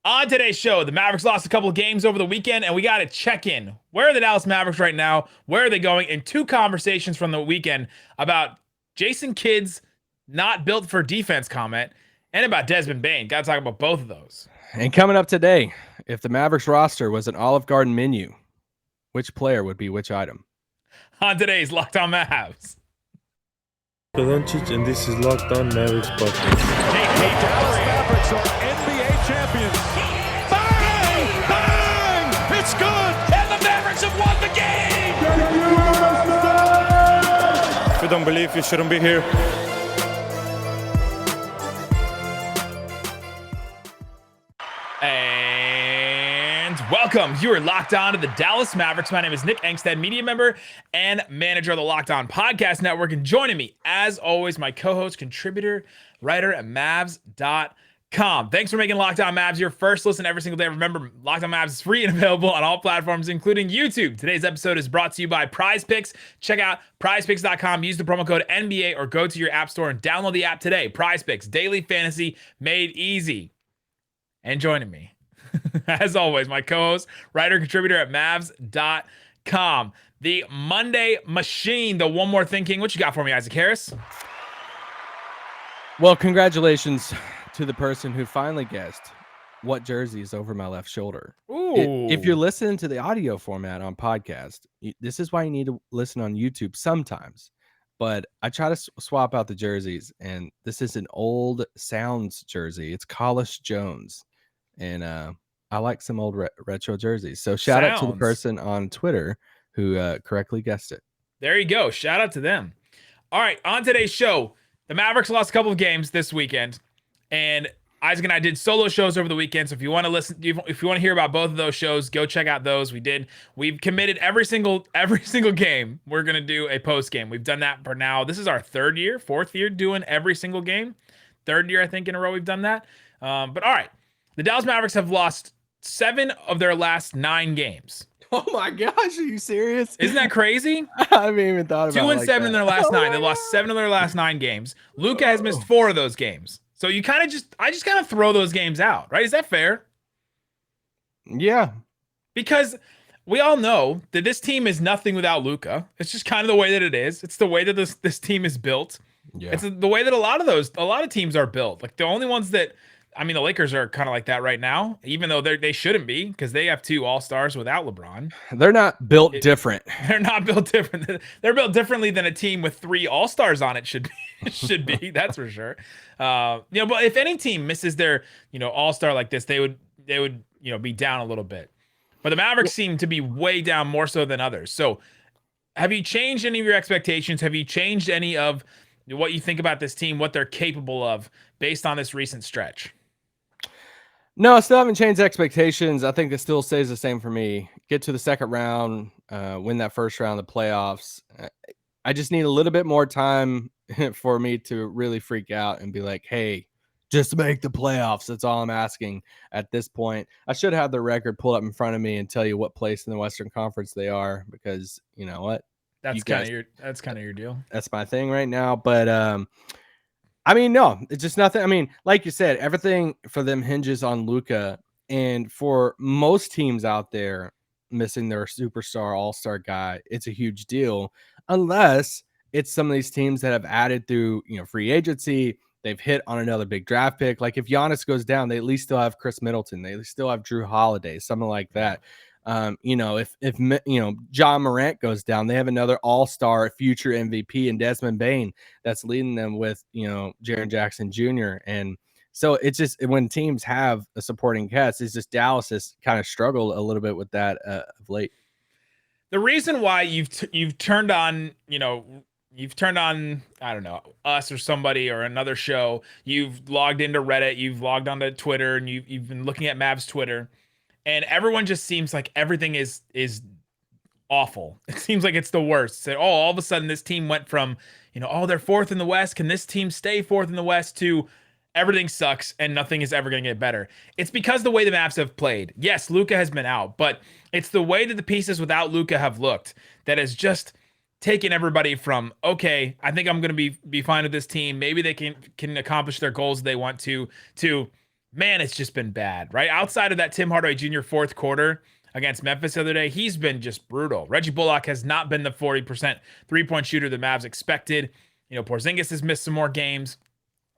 On today's show, the Mavericks lost a couple of games over the weekend, and we got to check in. Where are the Dallas Mavericks right now? Where are they going? And two conversations from the weekend about Jason Kidd's not built for defense comment and about Desmond Bane. Got to talk about both of those. And coming up today, if the Mavericks roster was an Olive Garden menu, which player would be which item? On today's Locked On Mavs. Doncic, and this is Locked On Mavericks podcast. The Dallas Mavericks are NBA champions. Bang! Bang! It's good! And the Mavericks have won the game! If you don't believe, you shouldn't be here. And welcome. You are locked on to the Dallas Mavericks. My name is Nick Angstadt, media member and manager of the Locked On Podcast Network. And joining me, as always, my co-host, contributor, writer at Mavs.com. Thanks for making Locked On Mavs your first listen every single day. Remember, Locked On Mavs is free and available on all platforms, including YouTube. Today's episode is brought to you by Prize Picks. Check out prizepicks.com. Use the promo code NBA or go to your app store and download the app today. Prize Picks, daily fantasy made easy. And joining me, as always, my co-host, writer, contributor at Mavs.com. The Monday Machine, the One More Thing King. What you got for me, Isaac Harris? Well, congratulations to the person who finally guessed what jersey is over my left shoulder. Ooh. If you're listening to the audio format on podcast, this is why you need to listen on YouTube sometimes. But I try to swap out the jerseys, and this is an old Sounds jersey. It's Collis Jones. And I like some old retro jerseys. So shout out to the person on Twitter who correctly guessed it. There you go. Shout out to them. All right, on today's show, the Mavericks lost a couple of games this weekend, and Isaac and I did solo shows over the weekend. So if you want to listen, if you want to hear about both of those shows, go check out those. We've committed every single game. We're gonna do a post game. We've done that for now. This is our fourth year doing every single game. Third year, I think, in a row we've done that. But all right. The Dallas Mavericks have lost 7 of their last 9 games. Oh my gosh, are you serious? Isn't that crazy? I haven't even thought about it. 2-7 in their last 9. They lost 7 of their last 9 games. Luka has missed 4 of those games. So I just kind of throw those games out, right? Is that fair? Yeah. Because we all know that this team is nothing without Luka. It's just kind of the way that it is. It's the way that this team is built. Yeah. It's the way that a lot of teams are built. Like the only ones that, I mean, the Lakers are kind of like that right now, even though they shouldn't be because they have 2 all-stars without LeBron. They're not built different. They're not built different. They're built differently than a team with 3 all-stars on it should be. That's for sure. But if any team misses their, all-star like this, they would, be down a little bit. But the Mavericks seem to be way down more so than others. So have you changed any of your expectations? Have you changed any of what you think about this team, what they're capable of based on this recent stretch? No, I still haven't changed expectations. I think it still stays the same for me. Get to the second round, win that first round of the playoffs. I just need a little bit more time for me to really freak out and be like, hey, just make the playoffs. That's all I'm asking at this point. I should have the record pulled up in front of me and tell you what place in the Western Conference they are because you know what? That's kind of your deal. That's my thing right now. But I mean, no, it's just nothing. I mean, like you said, everything for them hinges on Luka. And for most teams out there missing their superstar all-star guy, it's a huge deal. Unless it's some of these teams that have added through, free agency, they've hit on another big draft pick. Like if Giannis goes down, they at least still have Chris Middleton. They still have Drew Holiday, something like that. If John Morant goes down, they have another all-star future MVP and Desmond Bane that's leading them with, Jaren Jackson Jr. And so it's just when teams have a supporting cast, it's just Dallas has kind of struggled a little bit with that of late. The reason why you've turned on, I don't know, us or somebody or another show, you've logged into Reddit, you've logged onto Twitter, and you've been looking at Mavs Twitter. And everyone just seems like everything is awful. It seems like it's the worst. So, all of a sudden this team went from, they're 4th in the West. Can this team stay 4th in the West to everything sucks and nothing is ever going to get better? It's because the way the Mavs have played. Yes, Luka has been out, but it's the way that the pieces without Luka have looked that has just taken everybody from, okay, I think I'm going to be fine with this team. Maybe they can accomplish their goals they want to man, it's just been bad, right? Outside of that Tim Hardaway Jr. fourth quarter against Memphis the other day, he's been just brutal. Reggie Bullock has not been the 40% three-point shooter the Mavs expected. Porzingis has missed some more games.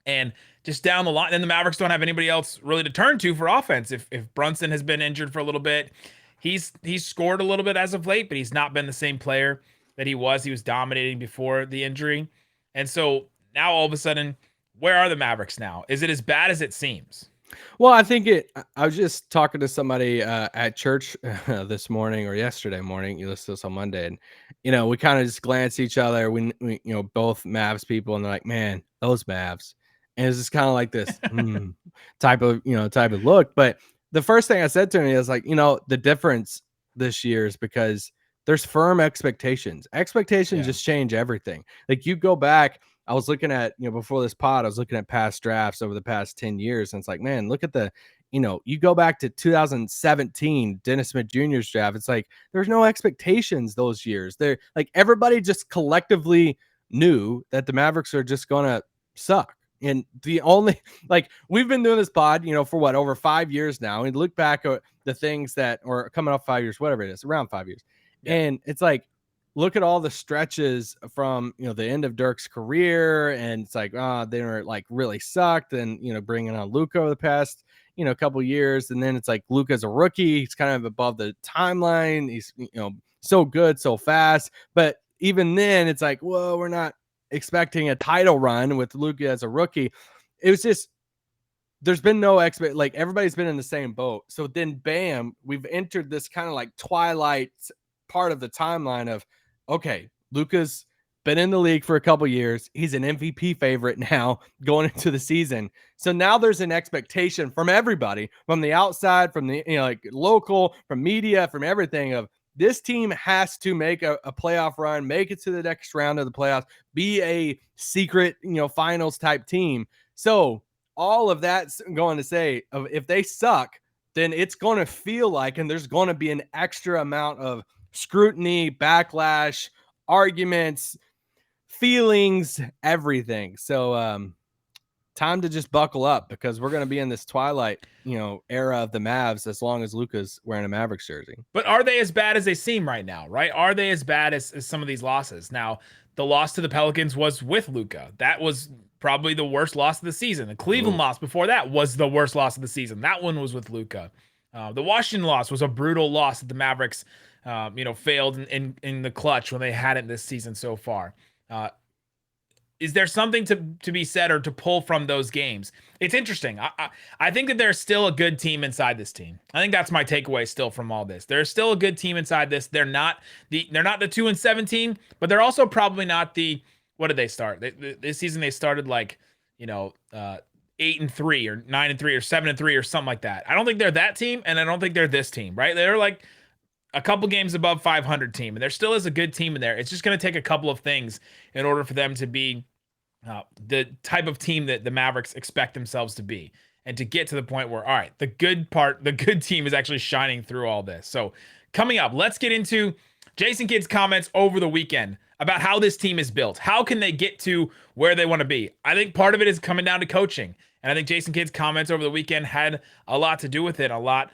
And just down the line, then the Mavericks don't have anybody else really to turn to for offense. If Brunson has been injured for a little bit, he's scored a little bit as of late, but he's not been the same player that he was. He was dominating before the injury. And so now all of a sudden, where are the Mavericks now? Is it as bad as it seems? Well, I was just talking to somebody at church this morning or yesterday morning. You listen to this on Monday, and we kind of just glance at each other. We both Mavs people, and they're like, "Man, those Mavs," and it's just kind of like this type of look. But the first thing I said to him is like, the difference this year is because there's firm expectations. Expectations just change everything. Like you go back. I was looking at, before this pod, I was looking at past drafts over the past 10 years. And it's like, man, look at you go back to 2017, Dennis Smith Jr.'s draft. It's like, there's no expectations those years. They're like, everybody just collectively knew that the Mavericks are just going to suck. And the only, we've been doing this pod, for what, over 5 years now. And look back at the things that, or coming up 5 years, whatever it is, around 5 years. Yeah. And it's like, look at all the stretches from, the end of Dirk's career. And it's like, they were like really sucked. And, bringing on Luka over the past, couple years. And then it's like, Luka's a rookie. He's kind of above the timeline. He's, so good, so fast. But even then it's like, whoa, we're not expecting a title run with Luka as a rookie. It was just, there's been no everybody's been in the same boat. So then bam, we've entered this kind of like twilight part of the timeline of, okay, Luka's been in the league for a couple years. He's an MVP favorite now going into the season. So now there's an expectation from everybody, from the outside, from the local, from media, from everything of this team has to make a playoff run, make it to the next round of the playoffs, be a secret, finals type team. So all of that's going to say if they suck, then it's going to feel like, and there's going to be an extra amount of scrutiny, backlash, arguments, feelings, everything. So time to just buckle up because we're going to be in this twilight, era of the Mavs as long as Luka's wearing a Mavericks jersey. But are they as bad as they seem right now, right? Are they as bad as some of these losses? Now, the loss to the Pelicans was with Luka. That was probably the worst loss of the season. The Cleveland loss before that was the worst loss of the season. That one was with Luka. The Washington loss was a brutal loss that the Mavericks failed in the clutch when they hadn't this season so far. Is there something to be said or to pull from those games? It's interesting. I think that there's still a good team inside this team. I think that's my takeaway still from all this. There's still a good team inside this. They're not the 2-17, but they're also probably not the, what did they start? This season they started 8-3 or 9-3 or 7-3 or something like that. I don't think they're that team, and I don't think they're this team, right? They're like a couple games above 500 team, and there still is a good team in there. It's just going to take a couple of things in order for them to be the type of team that the Mavericks expect themselves to be, and to get to the point where, all right, the good team is actually shining through all this. So coming up, let's get into Jason Kidd's comments over the weekend about how this team is built. How can they get to where they want to be? I think part of it is coming down to coaching, and I think Jason Kidd's comments over the weekend had a lot to do with it. A lot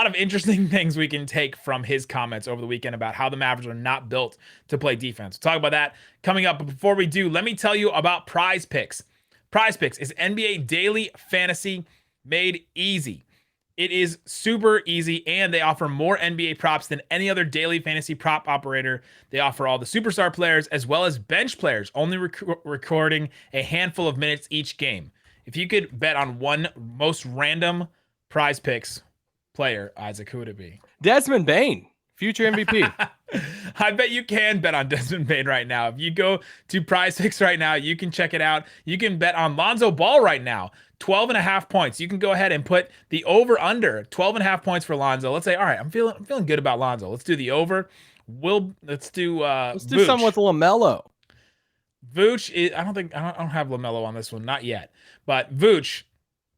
of interesting things we can take from his comments over the weekend about how the Mavericks are not built to play defense. We'll talk about that coming up. But before we do, let me tell you about Prize Picks. Prize Picks is NBA daily fantasy made easy. It is super easy, and they offer more NBA props than any other daily fantasy prop operator. They offer all the superstar players as well as bench players, only recording a handful of minutes each game. If you could bet on one most random Prize Picks player, Isaac, who would it be? Desmond Bane, future MVP. I bet you can bet on Desmond Bane right now. If you go to Prize Picks right now, you can check it out. You can bet on Lonzo Ball right now, 12.5 points. You can go ahead and put the over under 12.5 points for Lonzo. Let's say, all right, I'm feeling good about Lonzo. Let's do the over. Let's do something with LaMelo. Vooch is, I don't have LaMelo on this one, not yet. But Vooch,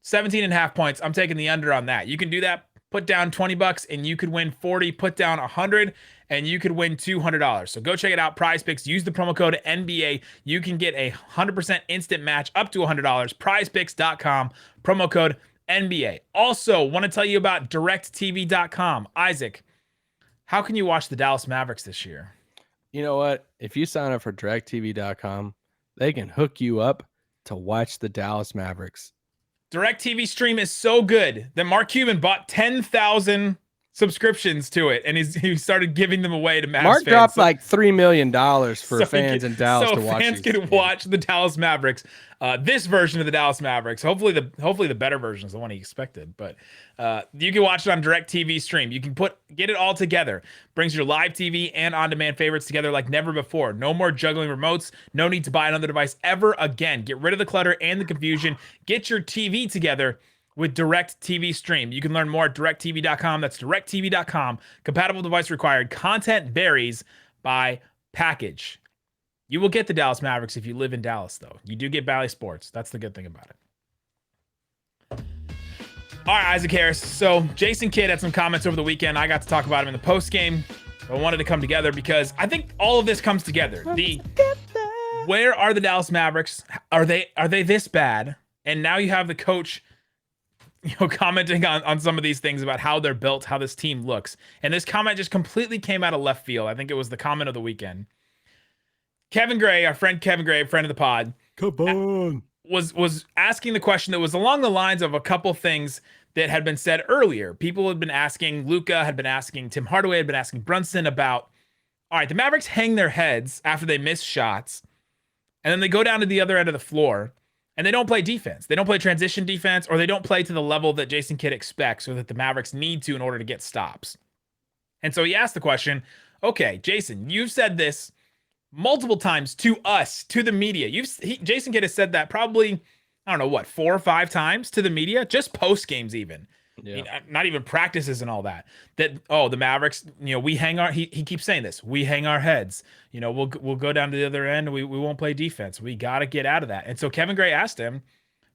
17.5 points. I'm taking the under on that. You can do that. Put down $20 and you could win 40. Put down 100 and you could win $200. So go check it out. Prize Picks. Use the promo code NBA. You can get a 100% instant match up to $100. Prizepicks.com. Promo code NBA. Also, want to tell you about directtv.com. Isaac, how can you watch the Dallas Mavericks this year? You know what? If you sign up for directtv.com, they can hook you up to watch the Dallas Mavericks. DirecTV Stream is so good that Mark Cuban bought 10,000 subscriptions to it, and he started giving them away to Mavs Mark fans. dropped like $3 million for fans in Dallas to watch. So fans can watch the Dallas Mavericks, this version of the Dallas Mavericks. Hopefully the better version is the one he expected. But you can watch it on DirecTV Stream. You can get it all together. Brings your live TV and on-demand favorites together like never before. No more juggling remotes. No need to buy another device ever again. Get rid of the clutter and the confusion. Get your TV together with DirecTV Stream. You can learn more at directtv.com. That's directtv.com. Compatible device required. Content varies by package. You will get the Dallas Mavericks if you live in Dallas, though. You do get Bally Sports. That's the good thing about it. All right, Isaac Harris. So Jason Kidd had some comments over the weekend. I got to talk about him in the post game. I wanted to come together because I think all of this comes together. Where are the Dallas Mavericks? Are they this bad? And now you have the coach commenting on some of these things about how they're built, how this team looks. And this comment just completely came out of left field. I think it was the comment of the weekend. Kevin Gray, our friend Kevin Gray, friend of the pod, was asking the question that was along the lines of a couple things that had been said earlier. People had been asking, Luka had been asking, Tim Hardaway had been asking Brunson about, all right, the Mavericks hang their heads after they miss shots, and then they go down to the other end of the floor, and they don't play defense. They don't play transition defense, or they don't play to the level that Jason Kidd expects or that the Mavericks need to in order to get stops. And so he asked the question, okay, Jason, you've said this multiple times to us, to the media. Jason Kidd has said that probably, I don't know, what, 4 or 5 times to the media, just post games even. Yeah. Not even practices and all that. The Mavericks, we hang our, he keeps saying this, we hang our heads. We'll go down to the other end. We won't play defense. We got to get out of that. And so Kevin Gray asked him,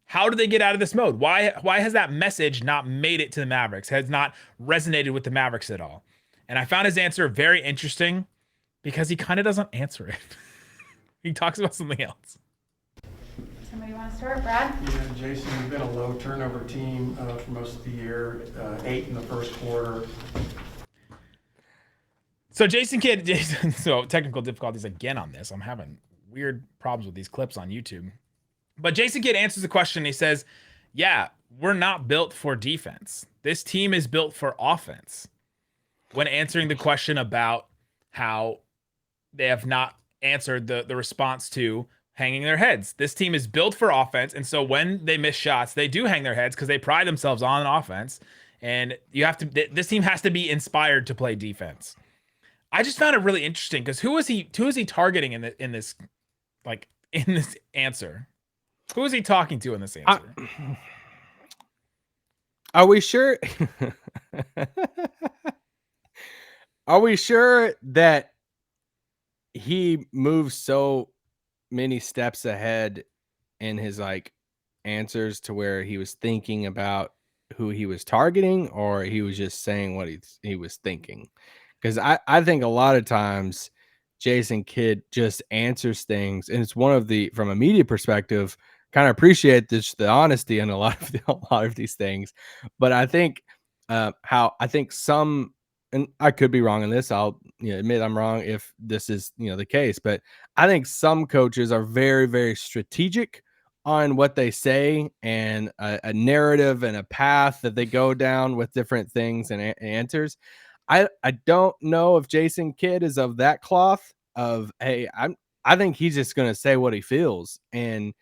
how do they get out of this mode? Why has that message not made it to the Mavericks? Has not resonated with the Mavericks at all? And I found his answer very interesting because he kind of doesn't answer it. He talks about something else. Somebody want to start, Brad? Yeah, Jason, you've been a low turnover team for most of the year, 8 in the first quarter. So Jason Kidd, so technical difficulties again on this. I'm having weird problems with these clips on YouTube. But Jason Kidd answers the question. He says, yeah, we're not built for defense. This team is built for offense. When answering the question about how they have not answered the response to hanging their heads. This team is built for offense, and so when they miss shots, they do hang their heads because they pride themselves on offense. And this team has to be inspired to play defense. I just found it really interesting because who is he targeting in this answer? Who is he talking to in this answer? Are we sure? Are we sure that he moves so many steps ahead in his answers to where he was thinking about who he was targeting, or he was just saying what he was thinking? Because I think a lot of times Jason Kidd just answers things, and it's one of from a media perspective, kind of appreciate the honesty in a lot of these things. But I think some, and I could be wrong in this, I'll admit I'm wrong if this is the case, but I think some coaches are very, very strategic on what they say and a narrative and a path that they go down with different things and answers. I don't know if Jason Kidd is of that cloth of, hey, I think he's just going to say what he feels, and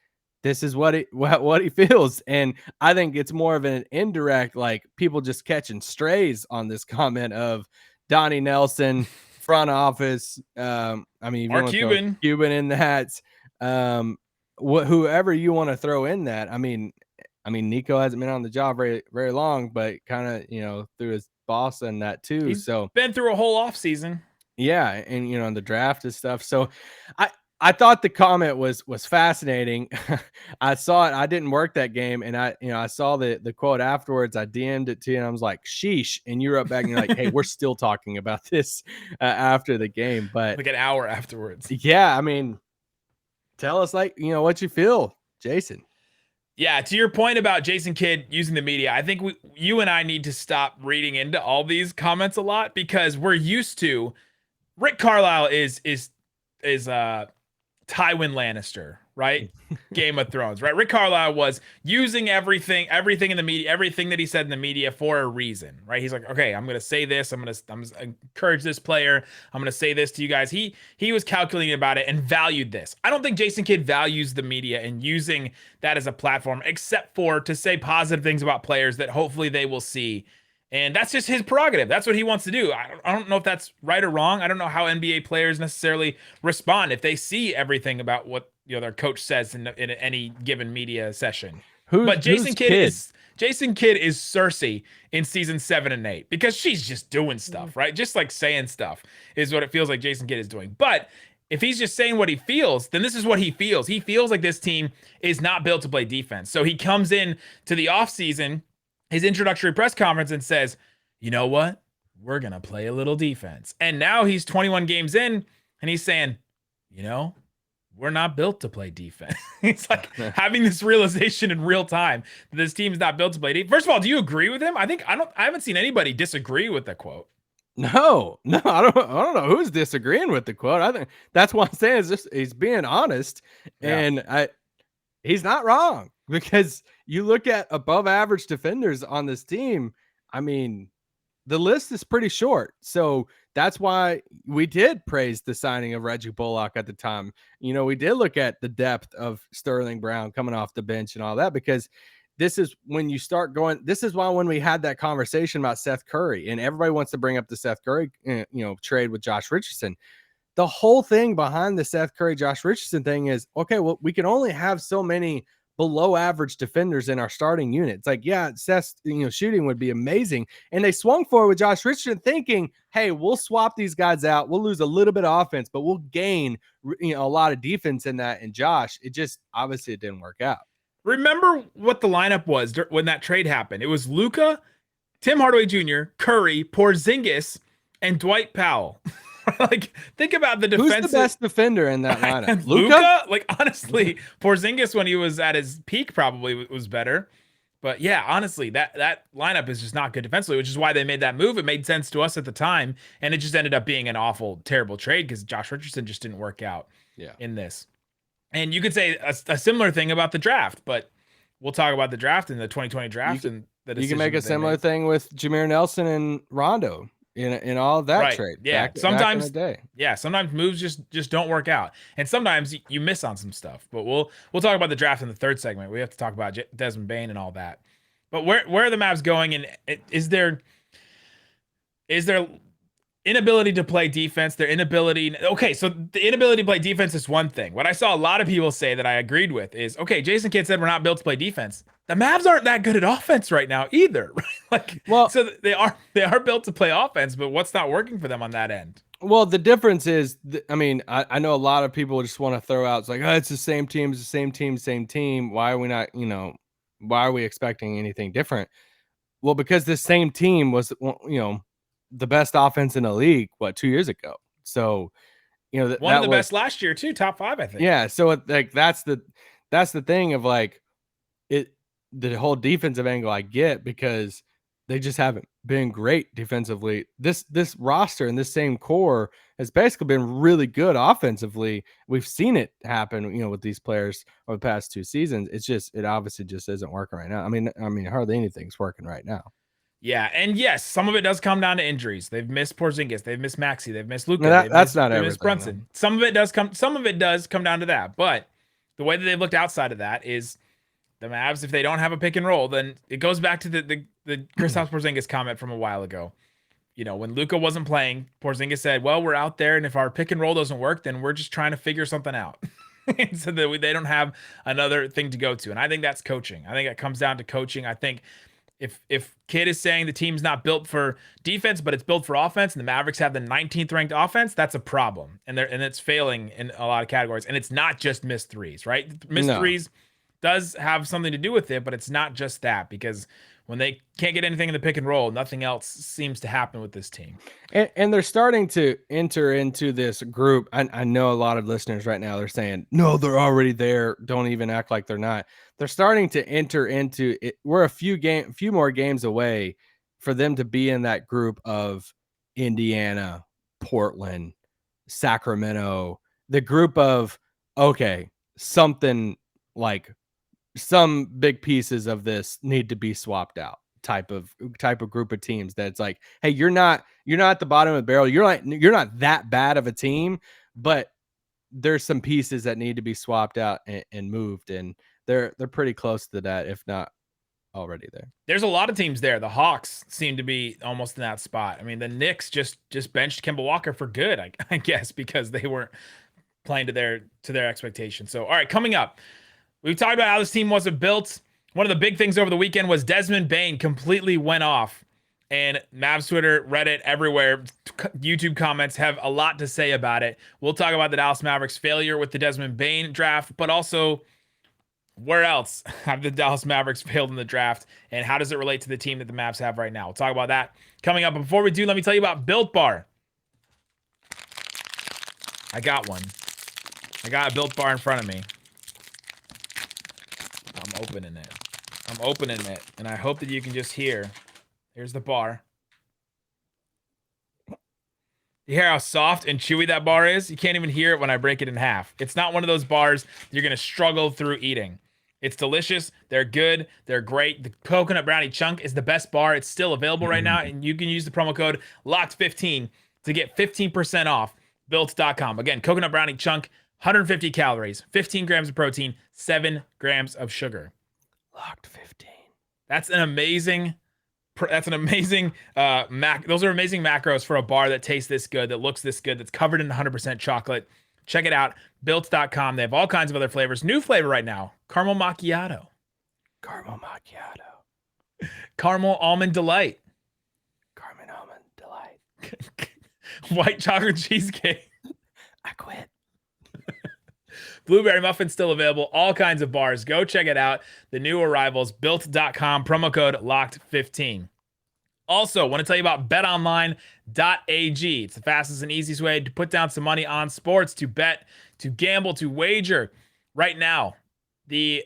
this is what he feels. And I think it's more of an indirect, people just catching strays on this comment of Donnie Nelson, front office. Mark Cuban in that. Whoever you want to throw in that. I mean, Nico hasn't been on the job very, very long, but kind of, through his boss and that too. He's so been through a whole off season. Yeah. And, the draft and stuff. So I thought the comment was fascinating. I saw it. I didn't work that game, and I saw the quote afterwards. I DM'd it to you, and I was like, "Sheesh!" And you wrote back, and you're like, "Hey, we're still talking about this after the game." But like an hour afterwards. yeah, I mean, tell us what you feel, Jason. Yeah, to your point about Jason Kidd using the media, I think you and I need to stop reading into all these comments a lot, because we're used to Rick Carlisle is Tywin Lannister, right? Game of Thrones, right? Rick Carlisle was using everything in the media, everything that he said in the media for a reason, right? He's like, okay, I'm going to say this. I'm going to encourage this player. I'm going to say this to you guys. He was calculating about it and valued this. I don't think Jason Kidd values the media and using that as a platform, except for to say positive things about players that hopefully they will see. And that's just his prerogative. That's what he wants to do. I don't know if that's right or wrong. I don't know how NBA players necessarily respond if they see everything about what their coach says in any given media session. But Jason Kidd is Cersei in season 7 and 8, because she's just doing stuff, right? Just like saying stuff is what it feels like Jason Kidd is doing. But if he's just saying what he feels, then this is what he feels. He feels like this team is not built to play defense. So he comes in to the offseason, his introductory press conference, and says, you know what? We're going to play a little defense. And now he's 21 games in and he's saying, we're not built to play defense. It's like having this realization in real time that this team's not built to play defense. First of all, do you agree with him? I haven't seen anybody disagree with the quote. No, I don't know who's disagreeing with the quote. I think that's what I'm saying is just he's being honest, and he's not wrong, because you look at above average defenders on this team. I mean, the list is pretty short. So that's why we did praise the signing of Reggie Bullock at the time. We did look at the depth of Sterling Brown coming off the bench and all that, because this is when you start going. This is why when we had that conversation about Seth Curry, and everybody wants to bring up the Seth Curry, trade with Josh Richardson. The whole thing behind the Seth Curry, Josh Richardson thing is, okay, well, we can only have so many below average defenders in our starting unit. It's like, yeah, Seth's shooting would be amazing. And they swung for it with Josh Richardson thinking, hey, we'll swap these guys out. We'll lose a little bit of offense, but we'll gain a lot of defense in that. And Josh, it didn't work out. Remember what the lineup was when that trade happened. It was Luka, Tim Hardaway Jr., Curry, Porzingis, and Dwight Powell. Like, think about the defensive. Who's the best defender in that lineup? Luka? Like, honestly, Porzingis when he was at his peak probably was better. But yeah, honestly, that lineup is just not good defensively, which is why they made that move. It made sense to us at the time, and it just ended up being an awful, terrible trade because Josh Richardson just didn't work out in this. And you could say a similar thing about the draft, but we'll talk about the draft and the 2020 draft. You can make a similar thing with Jameer Nelson and Rondo. In all of that trade. Yeah. Sometimes moves just don't work out. And sometimes you miss on some stuff. But we'll talk about the draft in the third segment. We have to talk about Desmond Bane and all that. But where are the Mavs going? And is there inability to play defense? Okay, so the inability to play defense is one thing. What I saw a lot of people say that I agreed with is, okay, Jason Kidd said we're not built to play defense. The Mavs aren't that good at offense right now either. Right? So they are built to play offense, but what's not working for them on that end? Well, the difference is, I know a lot of people just want to throw out, it's like, oh, it's the same team, same team. Why are we not, why are we expecting anything different? Well, because this same team was, the best offense in the league, 2 years ago. So, one of the best last year too, top 5, I think. Yeah. So that's the thing of the whole defensive angle I get, because they just haven't been great defensively. This roster and this same core has basically been really good offensively. We've seen it happen, with these players over the past 2 seasons. It obviously just isn't working right now. I mean, hardly anything's working right now. Yeah, and yes, some of it does come down to injuries. They've missed Porzingis, they've missed Maxey, they've missed Luka. That's not everything. Missed Brunson. Some of it does come down to that. But the way that they've looked outside of that is the Mavs, if they don't have a pick and roll, then it goes back to the Kristaps Porzingis comment from a while ago. When Luka wasn't playing, Porzingis said, well, we're out there, and if our pick and roll doesn't work, then we're just trying to figure something out. So that they don't have another thing to go to. And I think that's coaching. I think it comes down to coaching. I think If Kid is saying the team's not built for defense, but it's built for offense, and the Mavericks have the 19th ranked offense, that's a problem. And it's failing in a lot of categories. And it's not just missed threes, right? Missed threes does have something to do with it, but it's not just that, because when they can't get anything in the pick and roll, nothing else seems to happen with this team. And they're starting to enter into this group. I know a lot of listeners right now, they're saying, no, they're already there. Don't even act like they're not. They're starting to enter into it. We're a few more games away for them to be in that group of Indiana, Portland, Sacramento, the group of, okay, something like some big pieces of this need to be swapped out type of group of teams that's like, hey, you're not at the bottom of the barrel. You're not that bad of a team, but there's some pieces that need to be swapped out and moved. And they're pretty close to that, if not already there. There's a lot of teams there. The Hawks seem to be almost in that spot. I mean, the Knicks just benched Kemba Walker for good, I guess, because they weren't playing to their expectations. So, all right, coming up, we've talked about how this team wasn't built. One of the big things over the weekend was Desmond Bane completely went off. And Mavs Twitter, Reddit, everywhere, YouTube comments have a lot to say about it. We'll talk about the Dallas Mavericks' failure with the Desmond Bane draft, but also where else have the Dallas Mavericks failed in the draft, and how does it relate to the team that the Mavs have right now? We'll talk about that coming up. But before we do, let me tell you about Built Bar. I got one. I got a Built Bar in front of me. I'm opening it, and I hope that you can just hear. Here's the bar. You hear how soft and chewy that bar is? You can't even hear it when I break it in half. It's not one of those bars you're going to struggle through eating. It's delicious. They're good. They're great. The coconut brownie chunk is the best bar. It's still available right now, and you can use the promo code LOCKED15 to get 15% off built.com. Again, coconut brownie chunk, 150 calories, 15 grams of protein, 7 grams of sugar. Locked 15. That's an amazing those are amazing macros for a bar that tastes this good, that looks this good, that's covered in 100% chocolate. Check it out, built.com. They have all kinds of other flavors. New flavor right now, caramel macchiato. Caramel almond delight. White chocolate cheesecake. I quit. Blueberry muffin still available. All kinds of bars. Go check it out. The new arrivals, built.com, promo code LOCKED15. Also, want to tell you about betonline.ag. It's the fastest and easiest way to put down some money on sports, to bet, to gamble, to wager. Right now, the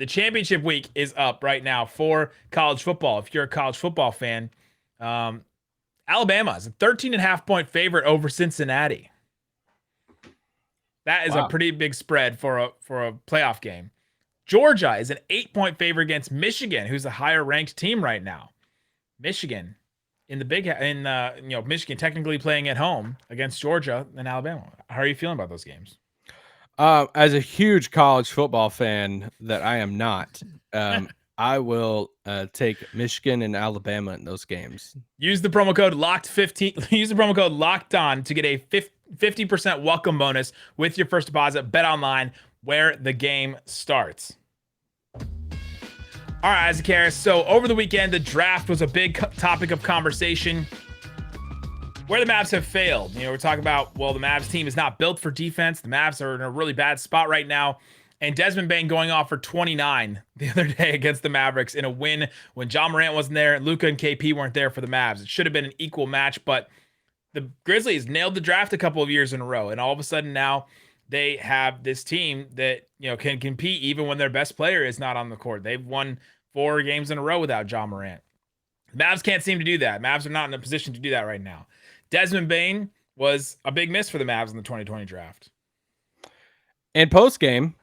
championship week is up right now for college football. If you're a college football fan, Alabama is a 13.5 point favorite over Cincinnati. That is a pretty big spread for a playoff game. Georgia is an 8-point favorite against Michigan, who's a higher ranked team right now. Michigan Michigan technically playing at home against Georgia and Alabama. How are you feeling about those games? As a huge college football fan that I am not, I will take Michigan and Alabama in those games. Use the promo code LOCKED15. Use the promo code LOCKEDON to get a 50% welcome bonus with your first deposit. Bet online, where the game starts. All right, Isaac Harris. So over the weekend, the draft was a big topic of conversation. Where the Mavs have failed. We're talking about, well, the Mavs team is not built for defense. The Mavs are in a really bad spot right now. And Desmond Bane going off for 29 the other day against the Mavericks in a win when John Morant wasn't there. Luka and KP weren't there for the Mavs. It should have been an equal match, but the Grizzlies nailed the draft a couple of years in a row. And all of a sudden now they have this team that, can compete even when their best player is not on the court. They've won 4 games in a row without John Morant. The Mavs can't seem to do that. Mavs are not in a position to do that right now. Desmond Bane was a big miss for the Mavs in the 2020 draft. In post-game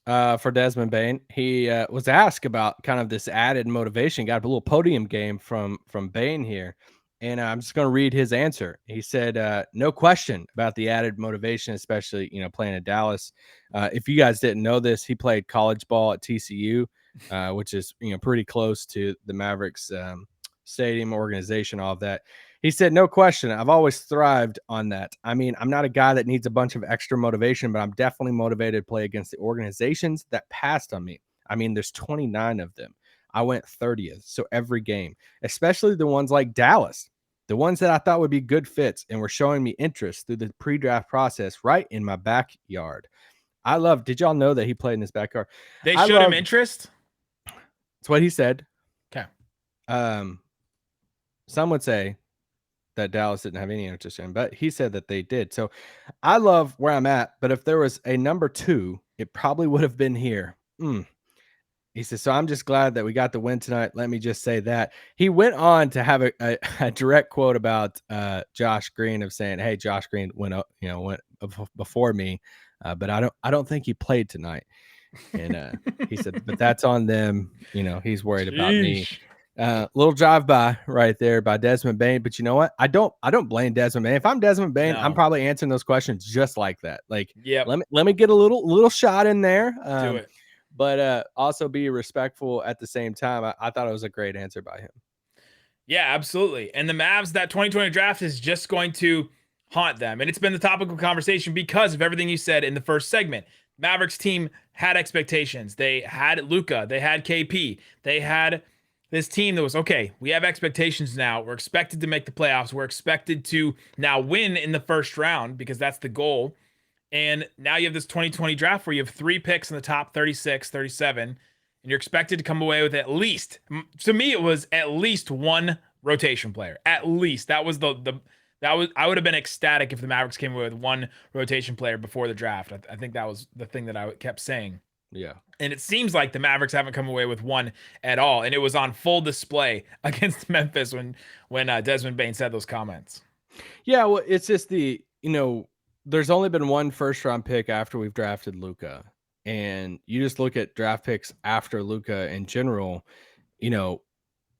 for Desmond Bane, he was asked about kind of this added motivation. Got a little podium game from Bane here. And I'm just going to read his answer. He said, no question about the added motivation, especially, playing at Dallas. If you guys didn't know this, he played college ball at TCU, which is, pretty close to the Mavericks stadium organization, all of that. He said, no question. I've always thrived on that. I mean, I'm not a guy that needs a bunch of extra motivation, but I'm definitely motivated to play against the organizations that passed on me. I mean, there's 29 of them. I went 30th. So every game, especially the ones like Dallas, the ones that I thought would be good fits and were showing me interest through the pre-draft process right in my backyard. Did y'all know that he played in his backyard? They showed him interest? That's what he said. Okay. Some would say that Dallas didn't have any interest in him, but he said that they did. So I love where I'm at, but if there was a number 2, it probably would have been here. He says, so I'm just glad that we got the win tonight. Let me just say that. He went on to have a direct quote about Josh Green of saying, hey, Josh Green went before me, but I don't think he played tonight. And he said, but that's on them. He's worried about me. Little drive-by right there by Desmond Bane. But you know what? I don't blame Desmond Bane. If I'm Desmond Bane, I'm probably answering those questions just like that. Like, let me get a little shot in there. Do it. But also be respectful at the same time. I thought it was a great answer by him. Yeah, absolutely. And the Mavs, that 2020 draft is just going to haunt them. And it's been the topic of conversation because of everything you said in the first segment. Mavericks team had expectations. They had Luka. They had KP. They had this team that was, okay, we have expectations now. We're expected to make the playoffs. We're expected to now win in the first round because that's the goal. And now you have this 2020 draft where you have 3 picks in the top 36, 37, and you're expected to come away with at least, to me, it was at least 1 rotation player. At least. I would have been ecstatic if the Mavericks came away with 1 rotation player before the draft. I think that was the thing that I kept saying. Yeah. And it seems like the Mavericks haven't come away with 1 at all. And it was on full display against Memphis when Desmond Bane said those comments. Yeah, well, it's just there's only been 1 first-round pick after we've drafted Luka. And you just look at draft picks after Luka in general,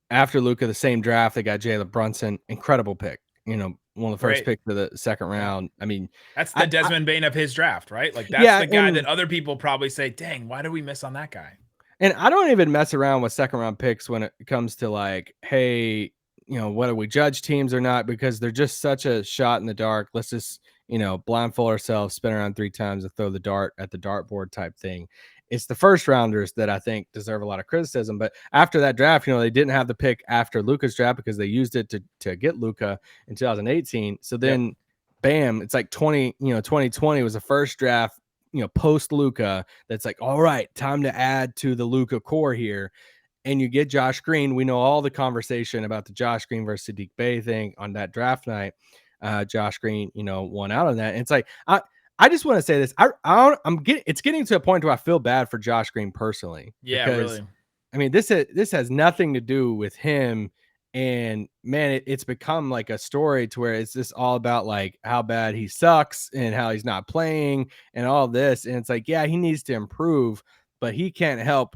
after Luka, the same draft, they got Jalen Brunson, incredible pick. One of the first picks of the second round. I mean, that's the Desmond Bane of his draft, right? Like that's the guy that other people probably say, dang, why did we miss on that guy? And I don't even mess around with second round picks when it comes to like, hey, whether we judge teams or not, because they're just such a shot in the dark. Let's just, blindfold ourselves, spin around 3 times and throw the dart at the dartboard type thing. It's the first rounders that I think deserve a lot of criticism. But after that draft, they didn't have the pick after Luka's draft because they used it to get Luka in 2018. So then, bam, it's like 2020 was the first draft, post Luka. That's like, all right, time to add to the Luka core here. And you get Josh Green. We know all the conversation about the Josh Green versus Saddiq Bey thing on that draft night. Josh Green, won out on that. And it's like, I just want to say this. It's getting to a point where I feel bad for Josh Green personally. Yeah, because, really. I mean, this has nothing to do with him. And man, it's become like a story to where it's just all about like how bad he sucks and how he's not playing and all this. And it's like, yeah, he needs to improve, but he can't help,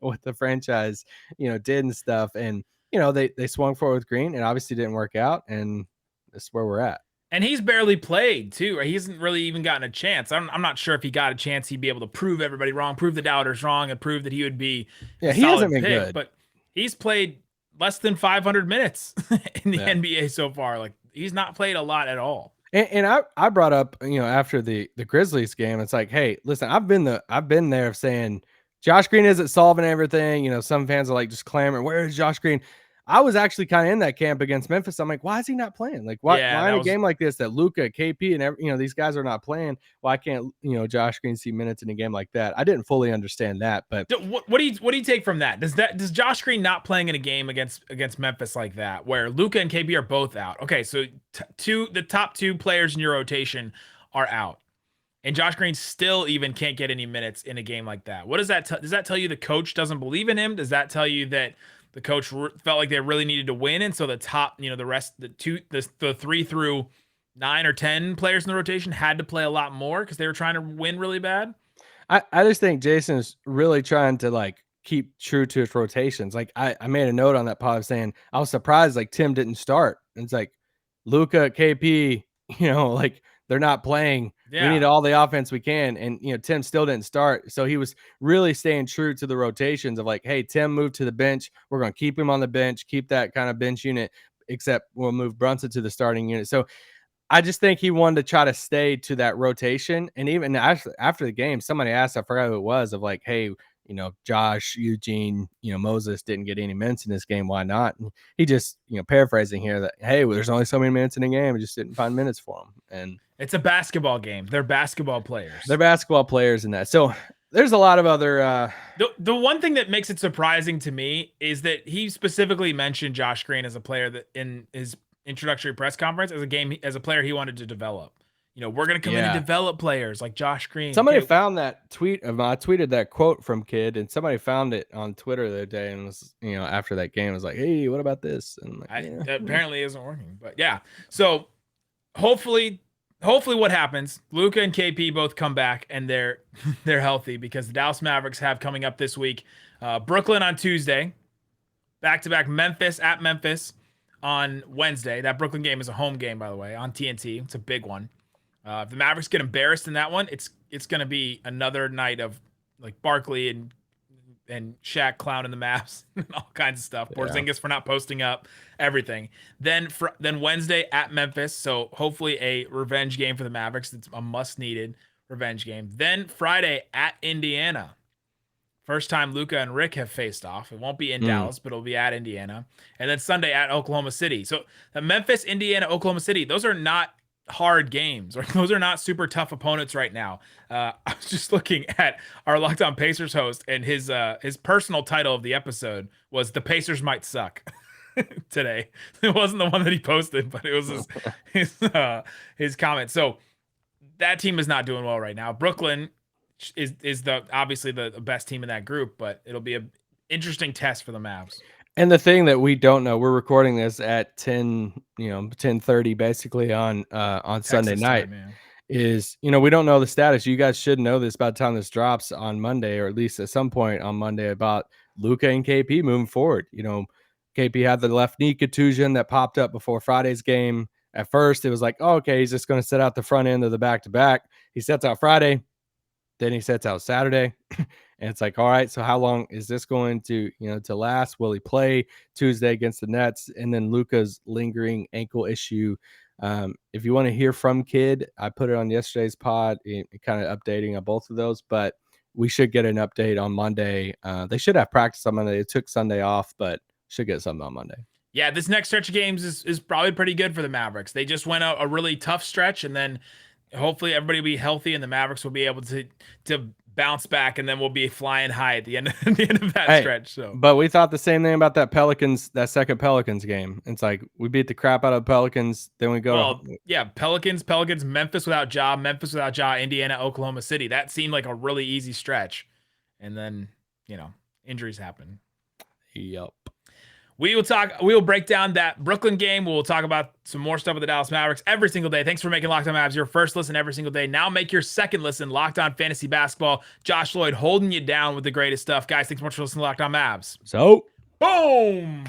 what the franchise, did and stuff. And, they swung forward with Green and obviously didn't work out. And that's where we're at. And he's barely played too. Right? He hasn't really even gotten a chance. I'm not sure if he got a chance, he'd be able to prove everybody wrong, prove the doubters wrong, and prove that he would be he hasn't been pick, good. But he's played less than 500 minutes in the NBA so far. Like he's not played a lot at all. And I brought up, after the Grizzlies game, it's like, hey, listen, I've been there saying Josh Green isn't solving everything. Some fans are like just clamoring, where is Josh Green? I was actually kind of in that camp against Memphis. I'm like, why is he not playing? Like, why in a game like this that Luka, KP, and these guys are not playing? Why can't Josh Green see minutes in a game like that? I didn't fully understand that, but what do you take from that? Does Josh Green not playing in a game against Memphis like that, where Luka and KP are both out? Okay, so the top 2 players in your rotation are out, and Josh Green still even can't get any minutes in a game like that. What does that does that tell you? The coach doesn't believe in him? Does that tell you that the coach felt like they really needed to win, and so the top, the rest, the 3 through 9 or 10 players in the rotation had to play a lot more because they were trying to win really bad? I just think Jason's really trying to like keep true to his rotations. Like I made a note on that pod saying I was surprised like Tim didn't start. And it's like Luka, KP, like they're not playing. Yeah. We need all the offense we can. And, Tim still didn't start. So he was really staying true to the rotations of like, hey, Tim moved to the bench. We're going to keep him on the bench, keep that kind of bench unit, except we'll move Brunson to the starting unit. So I just think he wanted to try to stay to that rotation. And even after the game, somebody asked, I forgot who it was, of like, hey, Josh, Eugene, Moses didn't get any minutes in this game. Why not? And he just, paraphrasing here that, hey, well, there's only so many minutes in a game. We just didn't find minutes for them. And it's a basketball game. They're basketball players. They're basketball players in that. So there's a lot of other. The one thing that makes it surprising to me is that he specifically mentioned Josh Green as a player that in his introductory press conference as a player he wanted to develop. We're going to come in and develop players like Josh Green. Somebody found that tweet of mine. I tweeted that quote from Kid, and somebody found it on Twitter the other day and was, after that game, was like, hey, what about this? And apparently it isn't working. But yeah. So hopefully what happens, Luka and KP both come back and they're healthy, because the Dallas Mavericks have coming up this week Brooklyn on Tuesday, back-to-back Memphis at Memphis on Wednesday. That Brooklyn game is a home game, by the way, on TNT. It's a big one. If the Mavericks get embarrassed in that one, it's going to be another night of like Barkley and Shaq clowning the Mavs and all kinds of stuff. Porzingis for not posting up, everything. Then Wednesday at Memphis, so hopefully a revenge game for the Mavericks. It's a must-needed revenge game. Then Friday at Indiana. First time Luka and Rick have faced off. It won't be in Dallas, but it'll be at Indiana. And then Sunday at Oklahoma City. So the Memphis, Indiana, Oklahoma City, those are not hard games, or those are not super tough opponents right now. I was just looking at our Locked On Pacers host, and his personal title of the episode was "The Pacers Might Suck." Today, it wasn't the one that he posted, but it was his comment. So that team is not doing well right now. Brooklyn is obviously the best team in that group, but it'll be an interesting test for the Mavs. And the thing that we don't know, we're recording this at 10:30 basically on Sunday night, is, we don't know the status. You guys should know this by the time this drops on Monday, or at least at some point on Monday, about Luka and KP moving forward. KP had the left knee contusion that popped up before Friday's game. At first, it was like, oh, okay, he's just going to sit out the front end of the back-to-back. He sets out Friday, then he sets out Saturday. And it's like, all right, so how long is this going to last? Will he play Tuesday against the Nets? And then Luka's lingering ankle issue. If you want to hear from Kid, I put it on yesterday's pod, kind of updating on both of those, but we should get an update on Monday. They should have practice on Monday. It took Sunday off, but should get something on Monday. Yeah, this next stretch of games is probably pretty good for the Mavericks. They just went a really tough stretch, and then hopefully everybody will be healthy and the Mavericks will be able to bounce back, and then we'll be flying high at the end of that stretch. So, but we thought the same thing about that second Pelicans game. It's like we beat the crap out of the Pelicans, then we go. Pelicans, Memphis without Ja, Indiana, Oklahoma City. That seemed like a really easy stretch, and then injuries happen. Yep. We will break down that Brooklyn game. We'll talk about some more stuff with the Dallas Mavericks every single day. Thanks for making Locked On Mavs your first listen every single day. Now make your second listen Locked On Fantasy Basketball. Josh Lloyd holding you down with the greatest stuff. Guys, thanks so much for listening to Locked On Mavs. So, boom!